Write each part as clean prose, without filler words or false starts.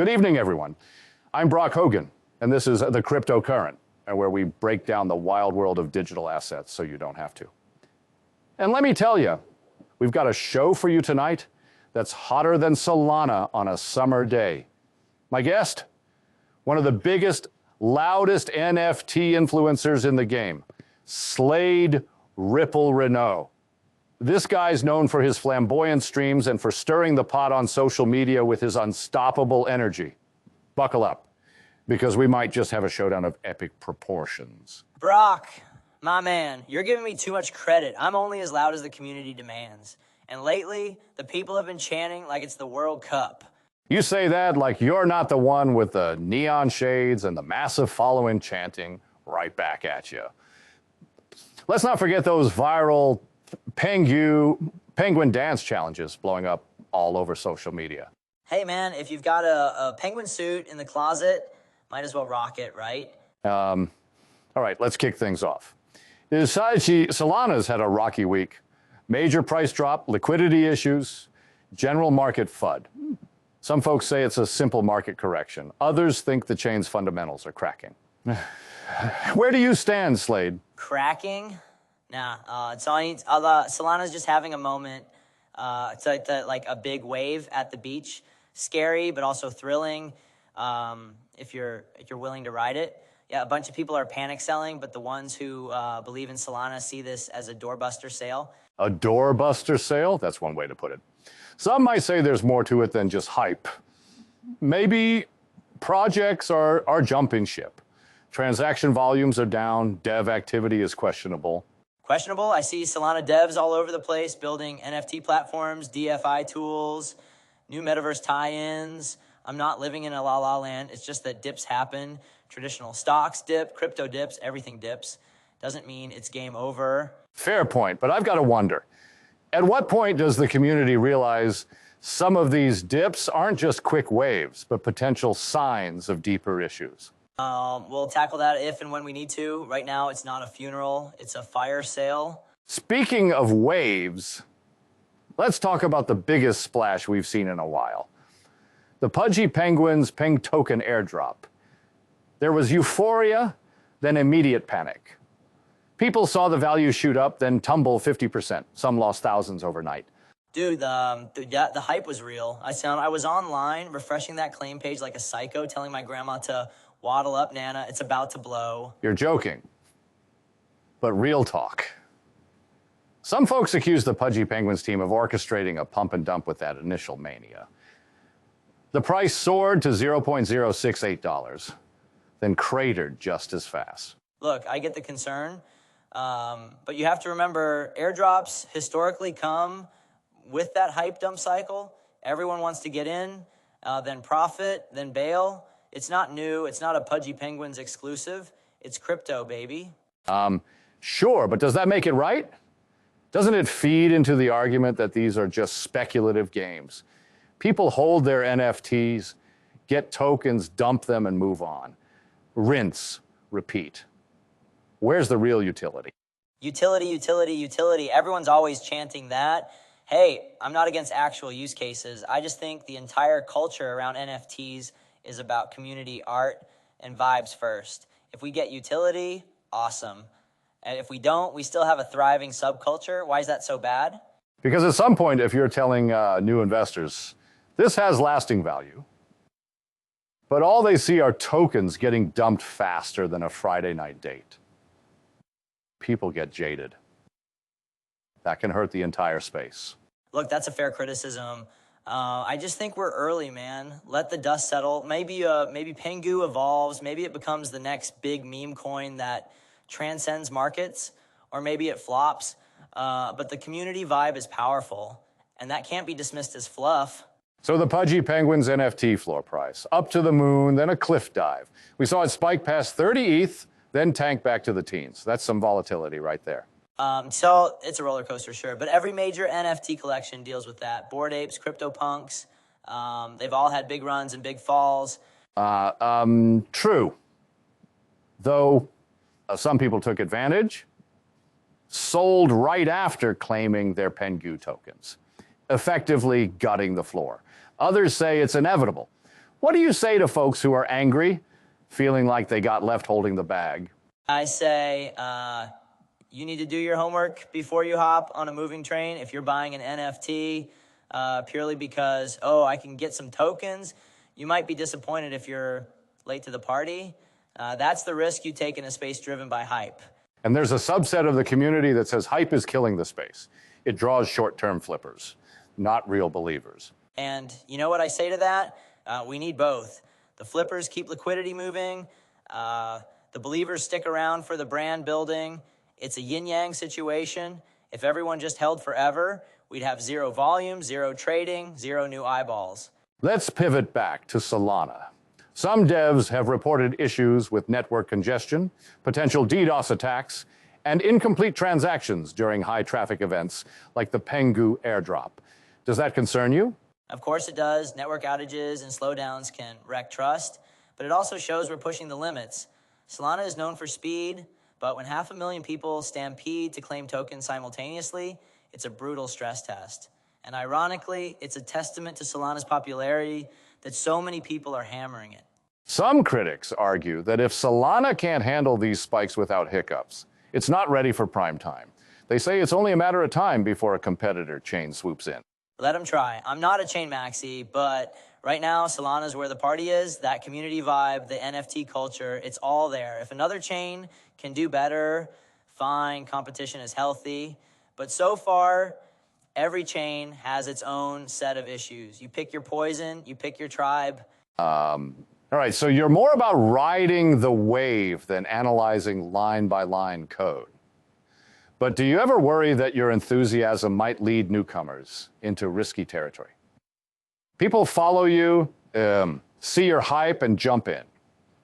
Good evening, everyone. I'm Brock Hogan, and this is The Cryptocurrent, and where we break down the wild world of digital assets so you don't have to. And let me tell you, we've got a show for you tonight that's hotter than Solana on a summer day. My guest, one of the biggest, loudest NFT influencers in the game, Slade Ripple Renault. This guy's known for his flamboyant streams and for stirring the pot on social media with his unstoppable energy. Buckle up, because we might just have a showdown of epic proportions. Brock, my man, you're giving me too much credit. I'm only as loud as the community demands. And lately, the people have been chanting like it's the World Cup. You say that like you're not the one with the neon shades and the massive following chanting right back at you. Let's not forget those viral penguin dance challenges blowing up all over social media. Hey man, if you've got a penguin suit in the closet, might as well rock it, right? All right, let's kick things off. Solana's had a rocky week. Major price drop, liquidity issues, general market FUD. Some folks say it's a simple market correction. Others think the chain's fundamentals are cracking. Where do you stand, Slade? Cracking? Nah, Solana's just having a moment. It's like a big wave at the beach. Scary, but also thrilling if you're willing to ride it. Yeah, a bunch of people are panic selling, but the ones who believe in Solana see this as a doorbuster sale. A doorbuster sale? That's one way to put it. Some might say there's more to it than just hype. Maybe projects are jumping ship. Transaction volumes are down, dev activity is questionable. Questionable? I see Solana devs all over the place building NFT platforms, DFI tools, new metaverse tie-ins. I'm not living in a la-la land. It's just that dips happen. Traditional stocks dip, crypto dips, everything dips. Doesn't mean it's game over. Fair point, but I've got to wonder. At what point does the community realize some of these dips aren't just quick waves, but potential signs of deeper issues? We'll tackle that if and when we need to. Right now, it's not a funeral, it's a fire sale. Speaking of waves, let's talk about the biggest splash we've seen in a while. The Pudgy Penguins Peng token airdrop. There was euphoria, then immediate panic. People saw the value shoot up, then tumble 50%. Some lost thousands overnight. Dude, the hype was real. I was online refreshing that claim page like a psycho, telling my grandma to waddle up, Nana, it's about to blow. You're joking. But real talk. Some folks accuse the Pudgy Penguins team of orchestrating a pump and dump with that initial mania. The price soared to $0.068, then cratered just as fast. Look, I get the concern, but you have to remember, airdrops historically come with that hype dump cycle. Everyone wants to get in, then profit, then bail. It's not new. It's not a Pudgy Penguins exclusive. It's crypto, baby. Sure, but does that make it right? Doesn't it feed into the argument that these are just speculative games? People hold their NFTs, get tokens, dump them, and move on. Rinse, repeat. Where's the real utility? Utility, utility, utility. Everyone's always chanting that. Hey, I'm not against actual use cases. I just think the entire culture around NFTs is about community art and vibes first. If we get utility, awesome. And if we don't, we still have a thriving subculture. Why is that so bad? Because at some point, if you're telling new investors, this has lasting value, but all they see are tokens getting dumped faster than a Friday night date, people get jaded. That can hurt the entire space. Look, that's a fair criticism. I just think we're early, man. Let the dust settle. Maybe Pengu evolves. Maybe it becomes the next big meme coin that transcends markets, or maybe it flops. But the community vibe is powerful, and that can't be dismissed as fluff. So the Pudgy Penguins NFT floor price, up to the moon, then a cliff dive. We saw it spike past 30 ETH, then tank back to the teens. That's some volatility right there. So it's a roller coaster, sure, but every major NFT collection deals with that. Bored Apes, CryptoPunks, they've all had big runs and big falls. True. Though some people took advantage, sold right after claiming their Pengu tokens, effectively gutting the floor. Others say it's inevitable. What do you say to folks who are angry, feeling like they got left holding the bag? I say, you need to do your homework before you hop on a moving train. If you're buying an NFT purely because, oh, I can get some tokens, you might be disappointed if you're late to the party. That's the risk you take in a space driven by hype. And there's a subset of the community that says hype is killing the space. It draws short-term flippers, not real believers. And you know what I say to that? We need both. The flippers keep liquidity moving. The believers stick around for the brand building. It's a yin-yang situation. If everyone just held forever, we'd have zero volume, zero trading, zero new eyeballs. Let's pivot back to Solana. Some devs have reported issues with network congestion, potential DDoS attacks, and incomplete transactions during high-traffic events like the Pengu airdrop. Does that concern you? Of course it does. Network outages and slowdowns can wreck trust, but it also shows we're pushing the limits. Solana is known for speed, but when 500,000 people stampede to claim tokens simultaneously, it's a brutal stress test. And ironically, it's a testament to Solana's popularity that so many people are hammering it. Some critics argue that if Solana can't handle these spikes without hiccups, it's not ready for prime time. They say it's only a matter of time before a competitor chain swoops in. Let them try. I'm not a chain maxi, but right now Solana's where the party is. That community vibe, the NFT culture, it's all there. If another chain can do better, fine, competition is healthy. But so far, every chain has its own set of issues. You pick your poison, you pick your tribe. All right, so you're more about riding the wave than analyzing line-by-line code. But do you ever worry that your enthusiasm might lead newcomers into risky territory? People follow you, see your hype, and jump in.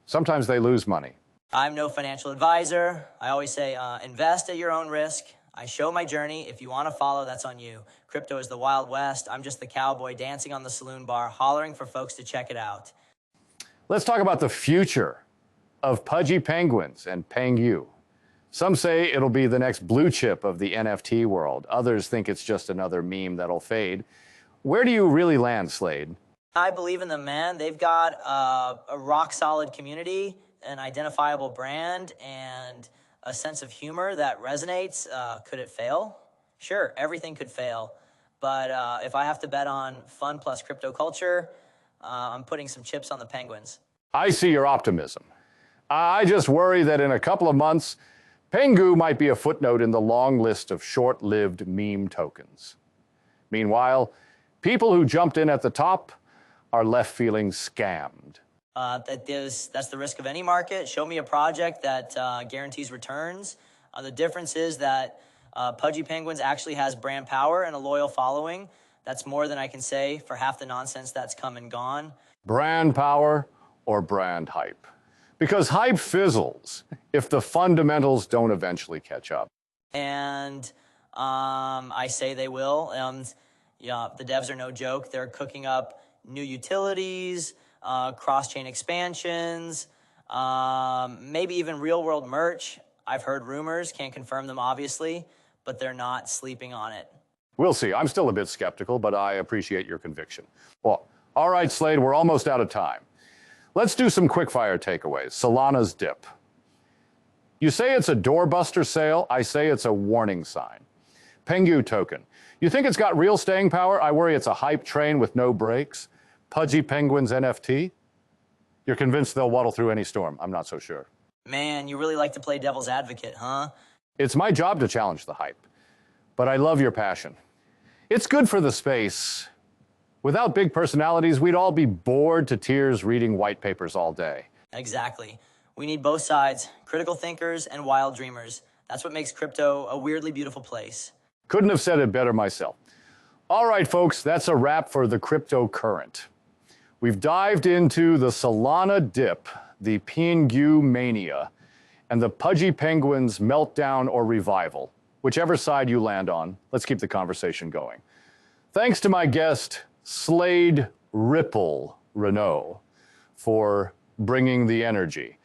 Sometimes they lose money. I'm no financial advisor. I always say invest at your own risk. I show my journey. If you want to follow, that's on you. Crypto is the Wild West. I'm just the cowboy dancing on the saloon bar, hollering for folks to check it out. Let's talk about the future of Pudgy Penguins and Pengu. Some say it'll be the next blue chip of the NFT world. Others think it's just another meme that'll fade. Where do you really land, Slade? I believe in them, man. They've got a rock-solid community, an identifiable brand, and a sense of humor that resonates. Could it fail? Sure, everything could fail. But if I have to bet on fun plus crypto culture, I'm putting some chips on the Penguins. I see your optimism. I just worry that in a couple of months, Pengu might be a footnote in the long list of short-lived meme tokens. Meanwhile, people who jumped in at the top are left feeling scammed. That's the risk of any market. Show me a project that guarantees returns. The difference is that Pudgy Penguins actually has brand power and a loyal following. That's more than I can say for half the nonsense that's come and gone. Brand power or brand hype? Because hype fizzles if the fundamentals don't eventually catch up. And I say they will. Yeah, the devs are no joke. They're cooking up new utilities, cross-chain expansions, maybe even real-world merch. I've heard rumors, can't confirm them obviously, but they're not sleeping on it. We'll see. I'm still a bit skeptical, but I appreciate your conviction. Well, all right, Slade, we're almost out of time. Let's do some quick-fire takeaways. Solana's dip. You say it's a doorbuster sale. I say it's a warning sign. Pengu token. You think it's got real staying power? I worry it's a hype train with no brakes. Pudgy Penguins NFT? You're convinced they'll waddle through any storm. I'm not so sure. Man, you really like to play devil's advocate, huh? It's my job to challenge the hype, but I love your passion. It's good for the space. Without big personalities, we'd all be bored to tears reading white papers all day. Exactly. We need both sides, critical thinkers and wild dreamers. That's what makes crypto a weirdly beautiful place. Couldn't have said it better myself. All right, folks, that's a wrap for the Crypto Current. We've dived into the Solana dip, the Pengu mania, and the Pudgy Penguins meltdown or revival. Whichever side you land on, let's keep the conversation going. Thanks to my guest, Slade Ripple Renault, for bringing the energy.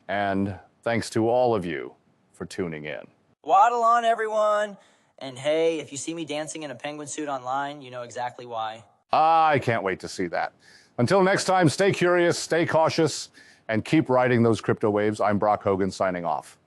And thanks to all of you for tuning in. Waddle on, everyone. And hey, if you see me dancing in a penguin suit online, you know exactly why. I can't wait to see that. Until next time, stay curious, stay cautious, and keep riding those crypto waves. I'm Brock Hogan signing off.